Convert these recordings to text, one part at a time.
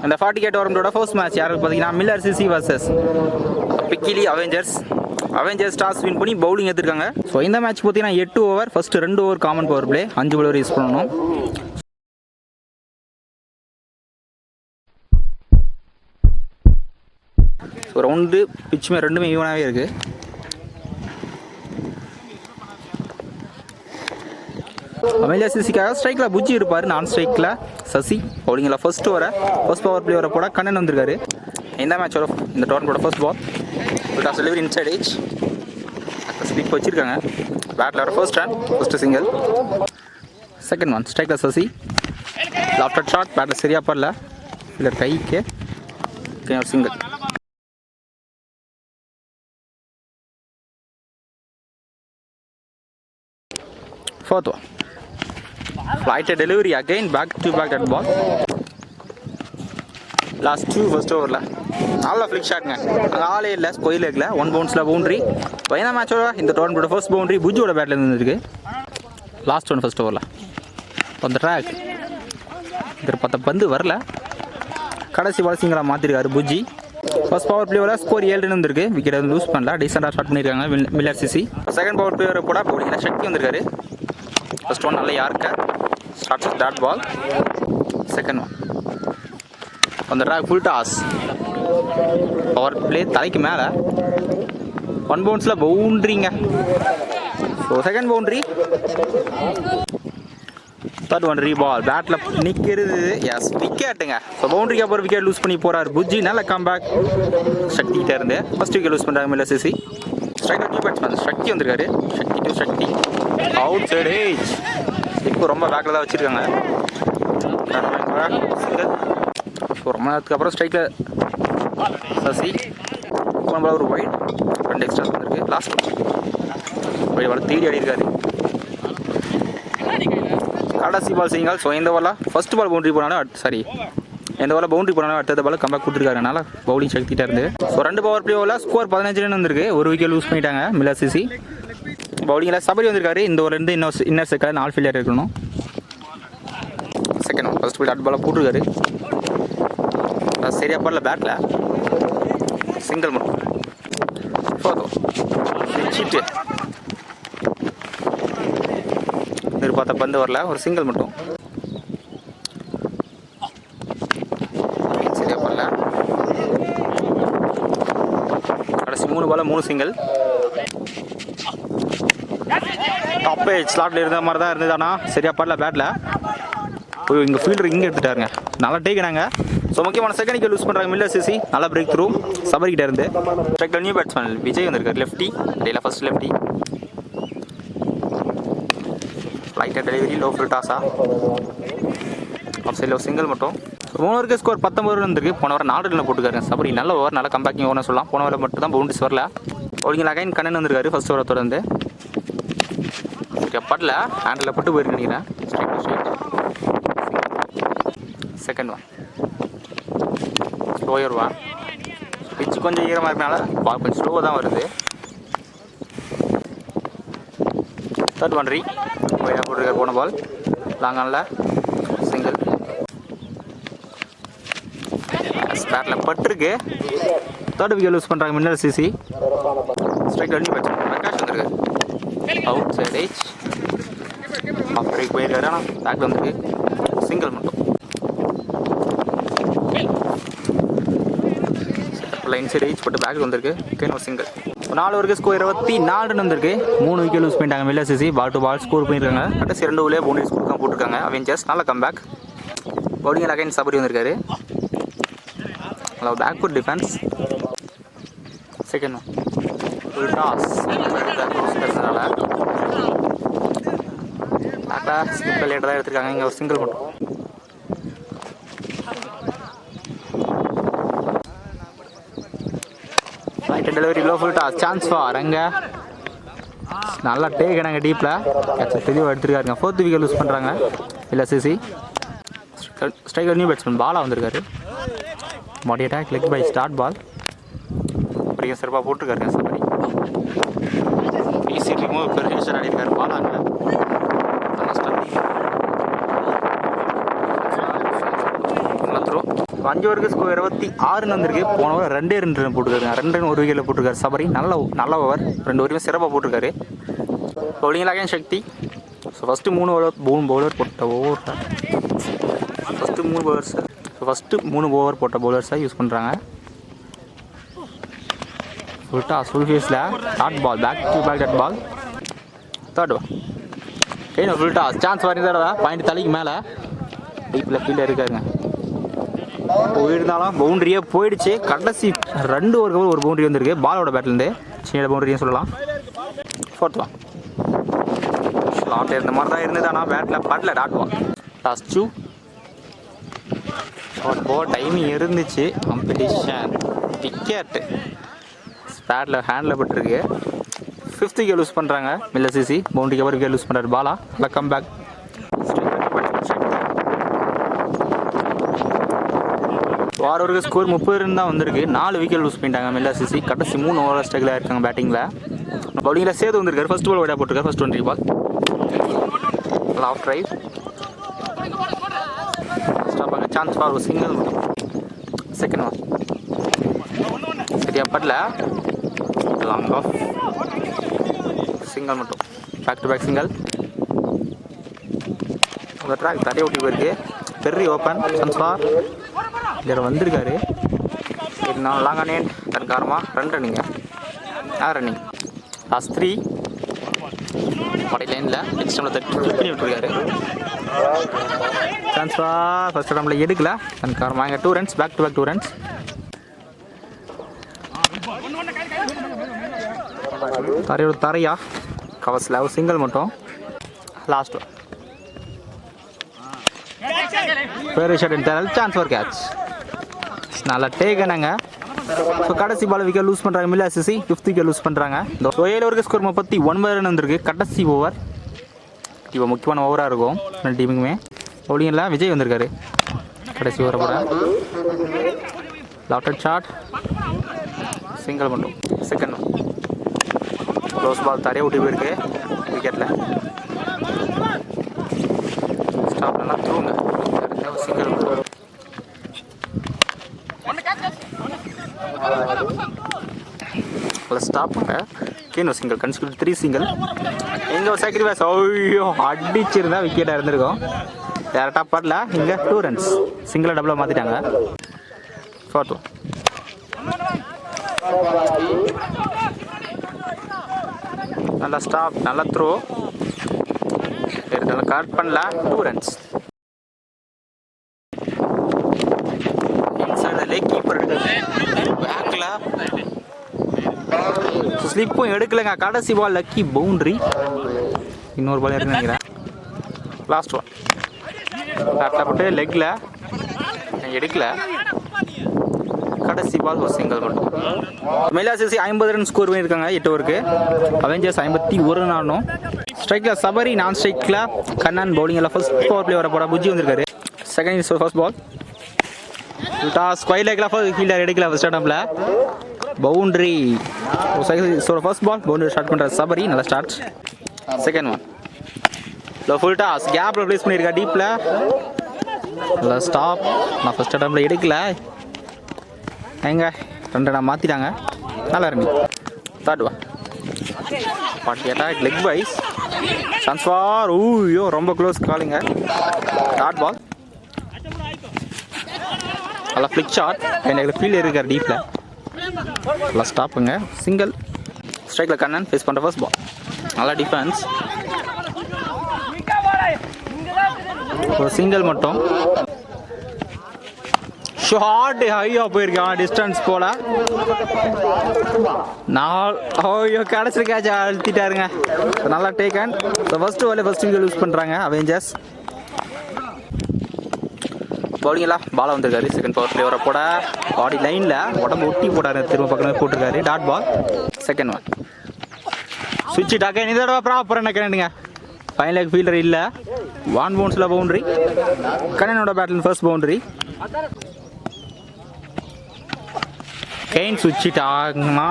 அந்த 40K டோர்னமெண்டோட first match யாருக்கு பார்த்தீங்கன்னா Miller CC versus Pikkili Avengers toss win பண்ணி பவுலிங் எடுத்துருக்காங்க. ஸோ இந்த மேட்ச் பார்த்தீங்கன்னா 8 over, first 2 over common power play, 5 bowler use பண்ணணும். ஸோ ரவுண்டு பிச்சுமே ரெண்டுமே ஈவனாகவே இருக்குது. அமேலியா சிசிக்காக ஸ்ட்ரைக்கில் புஜ்ஜி இருப்பார், நான் ஸ்ட்ரைக்கில் சசி. பவுலிங்கில் ஃபர்ஸ்ட் பவர் பிளே வர போட கண்ணன் வந்திருக்காரு. இந்த மேட்சோட இந்த டோர்னமெண்டோட first ball toss delivery inside edge slip வச்சிருக்காங்க. பேட்டில் வர ஃபர்ஸ்ட் சிங்கிள். செகண்ட் ஒன் ஸ்ட்ரைக்கில் சசி, லாஃப்டர் ஷாட், பேட்டில் சரியாக படல, இல்லை கைக்கு ஒரு single. Fourth one. Flight delivery again, back to back that ball. Last 2 first overல நல்ல ஃபிளிக் ஷாட்ங்க. அங்கே ஆளே இல்லை, ஸ்கொயர் லெக்கில் 1 bounceல பவுண்ட்ரி. வைனா மேட்சோட இந்த டோர்னமெண்டோட ஃபர்ஸ்ட் பவுண்ட்ரி புஜ்ஜோட பேட்டில் இருந்துருக்கு. லாஸ்ட் ஒன் ஃபர்ஸ்ட் ஓவரில் அந்த ட்ராக் இதில் பார்த்த பந்து வரல, கடைசி பால் சிங்களாக மாற்றிருக்காரு புஜ்ஜி. ஃபர்ஸ்ட் பவர் பிளேவில் ஸ்கோர் 7 இருந்திருக்கு, விக்கெட் வந்து லூஸ் பண்ணல, டீசெண்டாக ஸ்டார்ட் பண்ணியிருக்காங்க மில்லர் சிசி. செகண்ட் பவர் பிளேவரை போட பவுலிங்கில் சக்தி வந்திருக்காரு. ஃபர்ஸ்ட் ஒன் நல்ல யாருக்கு start dot ball. Second one அந்த track full toss, power play தலைக்கு மேலே 1 bounceல பவுண்ட்ரிங்க. So second boundary. Third one ரீபால், battle நிற்கிறது, எஸ் விக்கெட்டுங்க. ஸோ பவுண்ட்ரிக்கு அப்புறம் விக்கெட் லூஸ் பண்ணி போகிறார் புஜ்ஜி. நல்ல கம்பேக் சக்திகிட்டே இருந்து ஃபர்ஸ்ட் விக்கெட் லூஸ் பண்ணுறாங்க Miller CC. Strike new batsman Sakthi வந்திருக்காரு. சக்தி அவுட் சைடு ஏஜ் இப்போ ரொம்ப பேக்கில் தான் வச்சுருக்காங்க. ஸோ ரொம்ப நேரத்துக்கு அப்புறம் ஸ்ட்ரைக்கில் சசி ஒரு வைட் 2 எக்ஸ்ட்ரா வந்துருக்கு. லாஸ்ட் வைட் பால் தேடி ஆடிருக்காரு. கடைசி பால் சிங்கிள். ஸோ இந்த பாலில் ஃபர்ஸ்ட் பால் பவுண்ட்ரி போனாலும் எந்த பால் பவுண்ட்ரி போனாலும் அடுத்த பால் கம்பேக் கொடுத்துருக்காரு. அதனால் பவுலிங் சக்திகிட்டே இருந்து. ஸோ 2 பவர் பிளேவில் ஸ்கோர் 15 வந்திருக்கு. ஒரு விக்கெட் லூஸ் பண்ணிட்டாங்க மில்லர் சிசி. பவுலிங்கில் சபரி வந்திருக்காரு. இந்த ஓவர்லேருந்து இன்னர் செக்கில் 4 ஃபீல்டர் இருக்கணும். செகண்ட் ஒன் ஃபர்ஸ்ட் டாட் பாலை போட்டிருக்காரு, சரியாக படல, பேட்டில் சிங்கிள் மட்டும். சீட்டு எதிர்பார்த்த பந்து வரல, ஒரு சிங்கிள் மட்டும். சரியாக படல, கடைசி 3 பால் 3 சிங்கிள். டாப் ஏஜ் ஸ்லாட்டில் இருந்த மாதிரி தான் இருந்தது, ஆனால் சரியாக படல பேட்டில். இங்கே ஃபீல்டர் இங்கே எடுத்துட்டாருங்க, நல்லா டேக்கினாங்க. ஸோ முக்கியமான செகண்ட் விக்கெட் லூஸ் பண்ணுறாங்க மில்லர் சிசி. நல்லா பிரேக் த்ரூ சபரிக்கிட்ட இருந்து. ஸ்ட்ரைக்கில் நியூ பேட்ஸ்மேன் விஜய் வந்திருக்காரு, லெஃப்டி. இடையில ஃபர்ஸ்ட் லெஃப்டி. லைட்டாக delivery, low full Dausa, of சைடில் சிங்கிள் மட்டும். 3 ஓவருக்கு ஸ்கோர் 19 வந்திருக்கு. போன வாரம் 4 ரன் போட்டுருக்காரு சபரி. நல்ல ஓவர், நல்ல கம்பேக்கிங் ஓவர்னு சொல்லலாம். போன வாரம் மட்டும் தான் பவுண்டரிஸ் வரல. பவுலிங்கில் அகைன் கண்ணன் வந்திருக்காரு ஃபர்ஸ்ட் ஓவரை தொடர்ந்து. படல, ஹேண்டில் பட்டு போயிருக்கு நினைக்கிறேன். Second one slower one. பிச்சு கொஞ்சம் ஈரமாக இருக்கனால பால் கொஞ்சம் ஸ்லோவாக தான் வருது. தேர்ட் ஒன் போட்டிருக்காரு. போன பால் லாங் ஆனில் சிங்கிள். பேட்டில் பட்டிருக்கு. தேர்ட் விக்கெட் லூஸ் பண்ணுறாங்க மில்லர் சிசி. ஸ்ட்ரைக் பண்ணி பிரகாஷ் வந்திருக்காரு. Outside edge off break போயிருக்காரு, ஆனால் பேக்கில் வந்துருக்கு சிங்கிள் மட்டும். லைன் சைடு ஏஜ் போட்டு பேக் வந்திருக்கு, ஒரு சிங்கிள். 4 ஓவருக்கு ஸ்கோர் 24 ரன் வந்திருக்கு. 3 விக்கெட் லூஸ் பண்ணிட்டாங்க மில்லர் சிசி. பால் டு பால் ஸ்கோர் பண்ணியிருக்காங்க. கடைசி 2 ஓவர்லேயே பவுண்டரி ஸ்கோர் தான் போட்டிருக்காங்க அவெஞ்சர்ஸ். நல்ல கம்பேக். பவுலிங்கில் அகைன் சபரி வந்திருக்காரு. நல்லா backward defence. Second full toss பேசுறதுனால பேக்கில் ஸ்லிப்பில் லேட்டாக தான் எடுத்திருக்காங்க. இங்கே ஒரு சிங்கிள் மட்டும். Delivery low full toss, chance for அங்கே நல்லா டேக்கினாங்க டீப்பில். தெளிவாக எடுத்துருக்காருங்க. 4th விக்கெட் லூஸ் பண்ணுறாங்க Miller CC. Striker new batsman பாலாக வந்திருக்காரு. Body attack leg bye start ball. அப்படியே சிறப்பாக போட்டிருக்காருங்க சபரி. ஈஸி ரிமூவ் பெர்ஃபெக்ஷன் ஆடிருக்காரு பாலாங்க. த்ரோ 5 ஓவருக்கு ஸ்கோர் 26 வந்திருக்கு. போன ஓவர் 2 ரன் போட்டுருக்காரு. 2 ரன் 1 விக்கெட்டில் போட்டிருக்காரு சபரி. நல்ல ஓவர், 2 ஓவருமே சிறப்பாக போட்டிருக்காரு. பவுலிங்கில் again Shakti. So first 3 bowler போட்ட ஓவர் ஃபஸ்ட்டு 3 ஓவர் போட்ட பவுலர்ஸாக யூஸ் பண்ணுறாங்க. ஃபுல் ஃபேஸில் dot ball, back to back dot ball. Third over ஏன் ஃபுல் டாஸ் சான்ஸ் வரதா பாயிண்ட் தலைக்கு மேலே டீப்பில் ஃபீல்டில் இருக்காருங்க. போயிருந்தாலும் பவுண்டரியே போயிடுச்சு. கடைசி 2 ஓவருக்கு ஒரு பவுண்டரி வந்திருக்கு பாலோட பேட்லேருந்து. சின்ன பவுண்டரியும் சொல்லலாம். ஃபோர்த் ஒன் ஷார்ட் இருந்த மாதிரி தான் இருந்தது, ஆனால் பேட்டில் படல. Dot ball last 2 short ball timing இருந்துச்சு. காம்படிஷன் விக்கெட்டு பேட்டில் ஹேண்டில் பட்டிருக்கு. 5th விக்கெட் லூஸ் பண்ணுறாங்க மில்லர் சிசி. பவுண்டரிக்கு அப்புறம் விக்கெட் லூஸ் பண்ணுறாரு பாலா. நல்லா கம் பேக். 6 ஓவருக்கு ஸ்கோர் 30 ரன் தான் வந்திருக்கு. 4 விக்கெட் லூஸ் பண்ணிட்டாங்க மில்லர் சிசி. கடைசி 3 ஓவர் ஸ்ட்ரைக்கில் இருக்காங்க பேட்டிங்கில். பவுலிங்கில் சேது வந்திருக்காரு. ஃபர்ஸ்ட் பால் வைடாக போட்டிருக்காரு. First 20 ball off drive. ஸ்டாப்பாங்க. Chance for single. Second ball சரியாக படல. லாங் ஆஃப் சிங்கிள் மட்டும். Back to back single. அந்த ட்ராக் தரையை ஒட்டி போயிருக்கு. பெரிய ஓப்பன் சான்ஸ் ஃபார் இதில் வந்திருக்காரு. நான் லாங் ஆன் ஏன் தன் காரமாக 2 ரன்னிங்க. ரன்னிங் லாஸ்ட் 3 படை லைனில் நெக்ஸ்ட் டைமில் பண்ணி விட்டுருக்காரு. சான்ஸ் ஃபார் ஃபர்ஸ்ட் டைமில் எடுக்கல. தன் காரமாக இங்கே 2 runs. Back to back 2 runs. தரையா கவர்ஸில் ஒரு சிங்கிள் மட்டும். லாஸ்ட் ஒன் பெரிய ஷாட் எடுத்தால் சான்ஸ் ஃபார் கேட்ச். நல்லா டேக்கனாங்க. ஸோ கடைசி பால் விக்கெட் லூஸ் பண்ணுறாங்க மில்லர் சிசி. 5th விக்கெட் லூஸ் பண்ணுறாங்க. இந்த 7 ஓவருக்கு ஸ்கோர் 39 ரன் வந்திருக்கு. கடைசி ஓவர் இப்போ முக்கியமான ஓவராக இருக்கும் 2 டீமுக்குமே. பவுலிங்கில் விஜய் வந்திருக்காரு. கடைசி ஓவரை போட லாஃப்டட் ஷாட் சிங்கிள் மட்டும். செகண்ட் ஒன் க்ளோஸ் பால் தரையை விட்டு போயிருக்கு விக்கெட்டில். ஸ்டாப்லாம் த்ரூங்க. சிங்கிள் மட்டும். ஸ்டாப்புங்க. கீழே சிங்கிள் கன்சிக்யூட்டிவ் 3 சிங்கிள். இங்கே ஒரு சாக்ரிஃபைஸ். ஐயோ அடிச்சிருந்தா விக்கெட்டாக இருந்திருக்கும். டேரக்டாக படல. இங்கே 2 runs. சிங்கிளாக டபுளாக மாற்றிட்டாங்க. ஃபோர்த் ஒன் நல்லா ஸ்டாப். நல்லா த்ரோ. நல்லா கட் பண்ணல. 2 runs. லெக் கீப்பர் பேக்கில் ஸ்லிப்பும் எடுக்கலைங்க. கடைசி பால் லக்கி பவுண்ட்ரி. இன்னொரு பால் இருக்குன்னு நினைக்கிறேன். லாஸ்ட் ஒன் பேட்டில் போட்டு லெக்கில் எடுக்கல. கடைசி பால் ஒரு சிங்கிள் மட்டும். மில்லர் சிசி 50 ரன் ஸ்கோர் பண்ணியிருக்காங்க 8 ஓவருக்கு. அவெஞ்சர்ஸ் 51 ரன் ஆடணும். ஸ்ட்ரைக்கில் சபரி, நான் ஸ்ட்ரைக்கில் கண்ணன். பவுலிங்கில் ஃபர்ஸ்ட் பவர் பிளே வர போட புஜ்ஜி வந்திருக்காரு. Second is first ball toss square லெக்கில் ஃபீல்டர் எடுக்கல. ஃபர்ஸ்ட் டைமில் boundary. First ball boundary start பண்ணுற சபரி. நல்லா start. Second one full toss கேப்பில் ப்ளேஸ் பண்ணியிருக்கா டீப்பில். நல்லா ஸ்டாப். நான் ஃபர்ஸ்ட் டைமில் எடுக்கல. எங்க 2 ரன் மாற்றிட்டாங்க. நல்லா run. Third one 48 leg wise. Chance for ஊயோ ரொம்ப க்ளோஸ் காலிங்க. டாட் பால் நல்லா ஃப்ளிக் ஷாட். எனக்கு ஃபீல்டு இருக்கார் டீப்பில். நல்லா ஸ்டாப்புங்க. சிங்கிள். ஸ்ட்ரைக்கில் கண்ணன் ஃபேஸ் பண்ணுற ஃபர்ஸ்ட் பால். நல்லா டிஃபென்ஸ். ஒரு சிங்கிள் மட்டும். ஷார்ட் ஹையா போயிருக்கான். டிஸ்டன்ஸ் போல. ஐயோ கடைசி கேட்ச் அழுத்திட்டாருங்க. நல்லா taken. First ball first wicket use பண்ணுறாங்க அவெஞ்சர்ஸ். பவுலிங்கெல்லாம் பால் வந்திருக்காரு. செகண்ட் பவர் பிளே வர போட பாடி லைனில் உடம்பு ஒட்டி போட்டாரு. திரும்ப பக்கம் போட்டிருக்காரு. Dot ball. செகண்ட் ஒன் சுவிட்ச் டாக்க இந்த தடவை ப்ராப்பராக நினைக்கிறேன்னுங்க. ஃபைனல் லெக் ஃபீல்டர் இல்லை. 1 பவுன்ஸில் பவுண்ட்ரி. கண்ணனோட பேட்டில் ஃபர்ஸ்ட் பவுண்ட்ரி. கெயின் சுவிட்சிட்டாங்கன்னா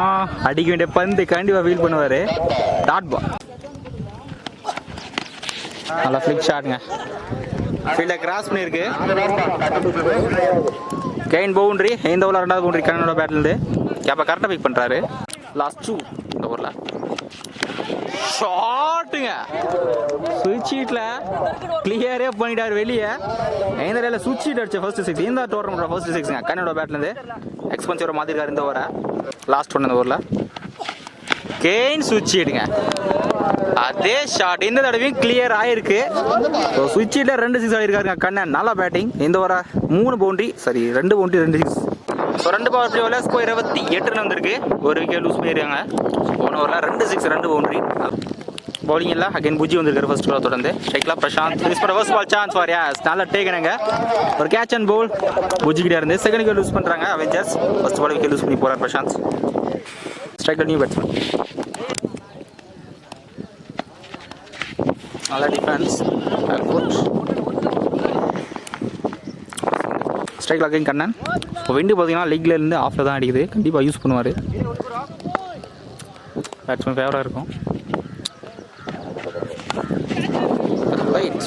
அடிக்க வேண்டிய பந்து கண்டிப்பாக ஃபீல் பண்ணுவார். டாட் பால் நல்லா ஃப்ளிக் ஷாட்டுங்க. ஃபீல்டை கிராஸ் பண்ணியிருக்கு. கெயின் பவுண்ட்ரி இந்த ஓவரில் ரெண்டாவது பவுண்ட்ரி கண்ணனோட பேட்லேருந்து கேப்பை கரெக்டாக பிக் பண்ணுறாரு. லாஸ்ட் 2 இந்த ஓவரில் ஷாட்டுங்க. சுவிட்ச் ஹீட்டில் கிளியரே பண்ணிட்டார் வெளியே. இந்த ரேல சுவிட்ச் ஹீட் அடிச்ச ஃபர்ஸ்ட் 6 இந்த டோர்னமெண்ட்டோட ஃபர்ஸ்ட் 6ங்க கண்ணனோட பேட்லேருந்து எக்ஸ்பென்சிவ் மாற்றிருக்காரு இந்த ஓவரை. லாஸ்ட் 1 இந்த ஓவரில் கெயின் சுவிட்ச் ஹீட்டுங்க. அதே ஷாட் இந்த தடவையும் கிளியர் ஆயிருக்கு. ஸோ சுவிட்ச் ஹீட்டில் 2 6 ஆகிருக்காருங்க கண்ணன். நல்லா பேட்டிங். இந்த ஓவரை 3 பவுண்ட்ரி 2 பவுண்ட்ரி 2 6. ஸோ 2 பவர் பிளேவில் ஸ்கோர் 28 ரன் வந்திருக்கு. ஒரு விக்கெட் லூஸ் பண்ணியிருக்காங்க. போன ஓவரில் 2 6 2 பவுண்ட்ரி. பவுலிங் எல்லாம் அகைன் புஜி வந்திருக்காரு ஃபர்ஸ்ட் ஓவர் தொடர்ந்து. ஸ்ட்ரைக்லாம் Prashanth first ball chance for யாஸ் நல்லா டேக்கனுங்க. ஒரு கேட்ச் அண்ட் பவுல் புஜி கிட்ட இருந்து செகண்ட் விக்கெட் லூஸ் பண்ணுறாங்க Avengers. First ball wicket loose பண்ணி போகிறார் பிரசாந்த். ஸ்ட்ரைக்கில் நியூ பேட்ஸ்மேன் நல்ல டிஃபென்ஸ். Strike locking Kannan. இப்போ விண்டு பார்த்தீங்கன்னா லெக்கில் இருந்து ஆஃபில் தான் அடிக்குது. கண்டிப்பாக யூஸ் பண்ணுவார். பேட்ஸ்மேன் ஃபேவராக இருக்கும்.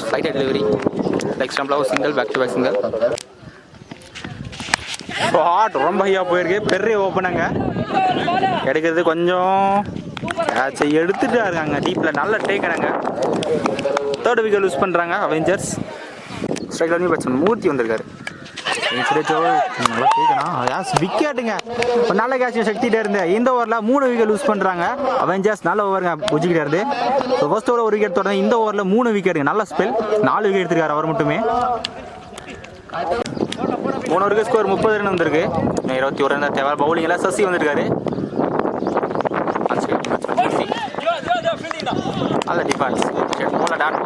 ஃப்ளைட் டெலிவரி லெக் ஸ்டம்பில் single back to back single. Hot ரொம்ப ஹையாக போயிருக்கு. பெரிய ஓப்பனுங்க எடுக்கிறது கொஞ்சம் எடுத்துகிட்டு இருக்காங்க டீப்பில். நல்ல டேக்கனுங்க. தேர்ட் விக்கெட் லூஸ் பண்ணுறாங்க அவெஞ்சர்ஸ். ஸ்ட்ரைக் நியூ பேட்ஸ்மேன் மூர்த்தி வந்திருக்காரு. நல்லா கேட்கணும் விக்கெட்டுங்க. ஒரு நல்ல கேட்ச் சக்திகிட்டே இருந்து இந்த ஓவரில் 3 விக்கெட் லூஸ் பண்ணுறாங்க அவெஞ்சர்ஸ். நல்ல ஓவருங்க புஜிக்கிட்டே இருந்து. ஃபர்ஸ்ட் ஓவர் 1 விக்கெட் தொடர்ந்து இந்த ஓவரில் 3 விக்கெட்டுங்க. நல்ல ஸ்பெல் 4 விக்கெட் எடுத்துருக்காரு அவர் மட்டுமே. 3 ஓவருக்கு ஸ்கோர் 30 ரன் வந்திருக்கு. 21 ரன் தேவை. பவுலிங் எல்லாம் சசி வந்திருக்காரு. நல்ல டிஃபென்ஸ் போல டாட்.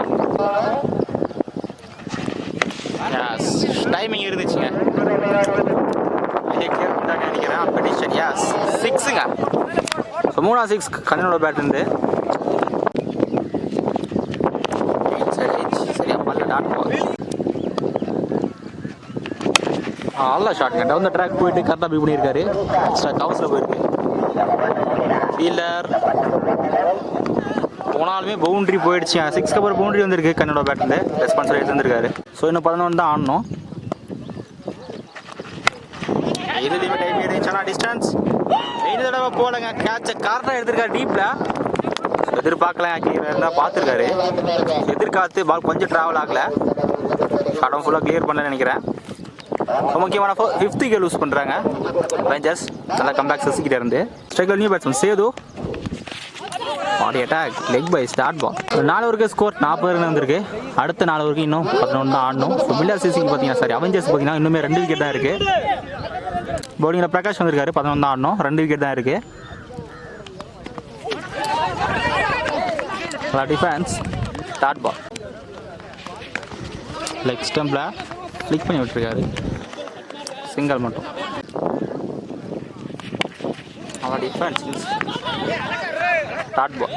டைமிங் இருந்துச்சுங்க. கிளியர் பண்ணிட்டாங்க நினைக்கிறேன். அப்படிஷன் யாஸ் 6ங்க. ஸோ 3 6 கண்ணனோட பேட் இருந்து சரியா பல்ல டாட் பால். நல்ல ஷாட்ங்க. டவுன் த ட்ராக் போயிட்டு கரெக்டாக பிக் பண்ணியிருக்காரு. எக்ஸ்ட்ரா கவர்ஸில் போயிருக்கு. ஃபீல்டர் போனாலுமே பவுண்ட்ரி போயிடுச்சு. 6 அப்புறம் பவுண்ட்ரி வந்திருக்கு கண்ணனோட பேட்லேருந்து. ரெஸ்பான்சிபிள் எடுத்துருக்காரு. ஸோ இன்னும் 11 தான் ஆடணும். இதுலேயுமே டைம் இருந்துச்சுன்னா டிஸ்டன்ஸ் இந்த தடவை போலங்க. கேட்சை கரெக்டாக எடுத்திருக்காரு டீப்பில். எதிர்பார்க்கலாம் கீழே இருந்தால் பார்த்துருக்காரு. எதிர்காத்து பால் கொஞ்சம் ட்ராவல் ஆகலை. ஷாட்டும் ஃபுல்லாக கிளியர் பண்ணலன்னு நினைக்கிறேன். முக்கியமான 5th விக்கெட் லூஸ் பண்ணுறாங்க அவெஞ்சர்ஸ். நல்லா கம்பேக் சசிக்கிட்டே இருந்து. ஸ்ட்ரைக்கில் new batsman Sethu. Body attack leg bye start ball. 4 ஓவருக்கு ஸ்கோர் 40 ரன் வந்திருக்கு. அடுத்த 4 ஓவருக்கு இன்னும் 11 தான் ஆடணும். ஸோ மில்லர் சிசிக்கு பார்த்தீங்கன்னா அவெஞ்சர்ஸ் பார்த்தீங்கன்னா இன்னுமே 2 விக்கெட் தான் இருக்குது. பவுலிங்கில் பிரகாஷ் வந்திருக்காரு. 11 தான் ஆடணும். 2 விக்கெட் தான் இருக்குது. டிஃபென்ஸ் ஸ்டார்ட் பால் லெக் ஸ்டம்பில் ஃப்ளிக் பண்ணி விட்டுருக்காரு. சிங்கிள் மட்டும். டிஃபென்ஸ் ஸ்டார்ட் பால்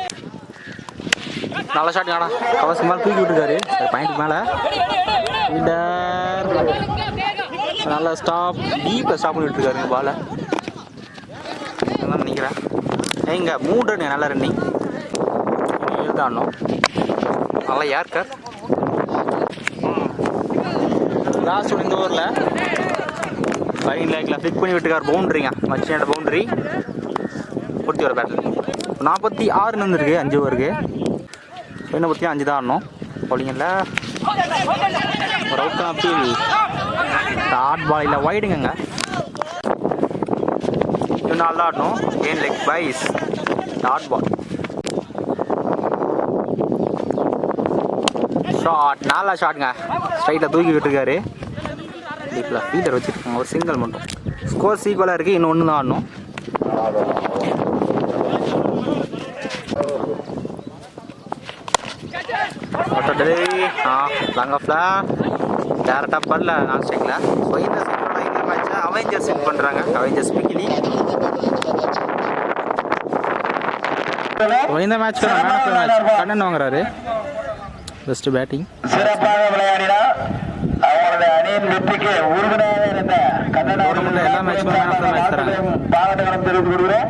நல்ல ஷாட் காணா. கவர்ஸ் மேலே தூக்கி விட்டுருக்காரு. பாயிண்ட்டுக்கு மேலே ஃபீல்டர் நல்லா ஸ்டாப் டீப்பில் ஸ்டாப் பண்ணி விட்டுருக்காரு பாலை. என்ன நினைக்கிறேன் எங்க 3 ரன் நல்ல ரன்னிங் எழுதாடணும். நல்லா யார்கர் லாஸ்ட் ஒன் இந்த ஓவரில் ஃபைன் லேக்கில் ஃபிக் பண்ணி விட்டுருக்கார். பவுண்ட்ரிங்க மச்சினோட பவுண்ட்ரி பூர்த்தி வர பேட்டில். 46 ரன் வந்துருக்கு 5 ஓவருக்கு. இன்னும் பற்றி 5 தான் ஆடணும். பவுலிங்கில் ஒரு அவுட் அப்பீல் டாட் பால் இல்லை வைடுங்க. இன்னும் 4 தான் ஆடணும். ஏன் leg byes dot ball shot. நல்லா ஷாட்டுங்க. ஸ்ட்ரைட்டில் தூக்கி விட்டுருக்காரு. டீப்பில் ஃபீல்டர் வச்சுருக்காங்க. ஒரு சிங்கிள் மட்டும். ஸ்கோர் சீக்வலாக இருக்குது. இன்னும் 1 தான் ஆடணும். லாங் ஆஃப்ல டேரக்டாக பண்ணல நான் ஸ்ட்ரைக்கில். ஸோ இந்த செகண்டோட இந்த மேட்சை அவெஞ்சர்ஸ் வின் பண்ணுறாங்க. அவெஞ்சர்ஸ் பிகிலி இந்த match man of the match Kannan வாங்குறாரு. பெஸ்ட் பேட்டிங் சிறப்பாக விளையாடினார். அவங்களுடைய அணியின் வெற்றிக்கு உறுதுணையாக இருந்த கண்ணன் எல்லா மேட்சுமே மேன் ஆஃப் தி மேட்ச் தராங்க. பாராட்டுகளும் தெரிவித்துக் கொள்கிறோம்.